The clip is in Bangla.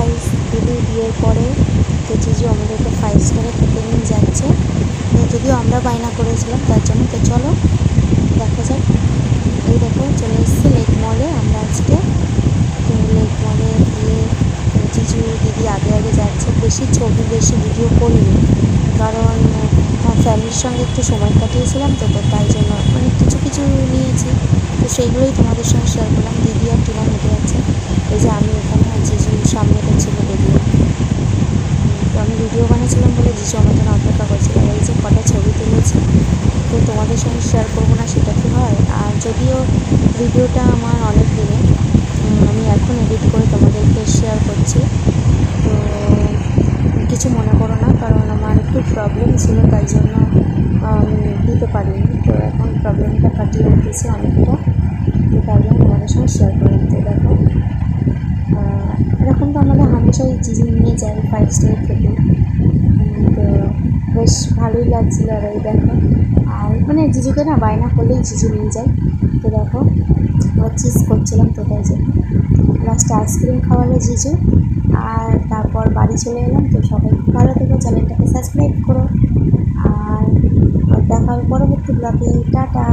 গাইস, দিদি বিয়ের পরে তো জিজু আমাদেরকে 5 স্টারে খেতে নিয়ে যাচ্ছে। তো যদিও আমরা বায়না করেছিলাম তার জন্য। তো চলো দেখা যাক। এই দেখো চলে এসেছি লেক মলে আমরা আজকে। তো লেক মলে গিয়ে জিজু দিদি আগে আগে যাচ্ছে। বেশি ছবি বেশি ভিডিও করিনি, কারণ ফ্যামিলির সঙ্গে একটু সময় কাটিয়েছিলাম। তো তাই জন্য অনেক কিছু কিছু নিয়েছি, তো সেইগুলোই তোমাদের সঙ্গে শেয়ার করলাম। দিদি আর টিনা হেঁটে যাচ্ছে, এই যে আমি এখানে আর জিজু সামনেটা ছিল ভিডিও। তো আমি ভিডিও বানিয়েছিলাম বলে জিজু আমার জন্য অপেক্ষা করছিল। আর এই যে কটা ছবি তুলেছি, তো তোমাদের সঙ্গে শেয়ার করবো না সেটা কি হয়? আর যদিও ভিডিওটা আমার অনেক দিনে, আমি এখন এডিট করে তোমাদেরকে শেয়ার করছি। তো কিছু মনে করো না, কারণ আমার একটু প্রবলেম ছিল তাই জন্য দিতে পারিনি। তো এখন প্রবলেমটা কাটিয়ে উঠেছে অনেকটা, তো তাই জন্য তোমাদের সঙ্গে শেয়ার করলাম। তো দেখো এরকম তো আমাদের হামেশাই জিজু নিয়ে যায় 5 স্টার খেতে। তো বেশ ভালোই লাগছিলো। আর এই দেখো, আর মানে জিজুকে না বায়না করলেই জিজু নিয়ে যায়। তো দেখো আমরা চিজ করছিলাম, তো তাই যে লাস্টে আইসক্রিম খাওয়ালো জিজু। আর তারপর বাড়ি চলে এলাম। তো সবাই ভালো থেকো, চ্যানেলটাকে সাবস্ক্রাইব করো। আর দেখা হবে পরবর্তী ব্লগে। টাটা।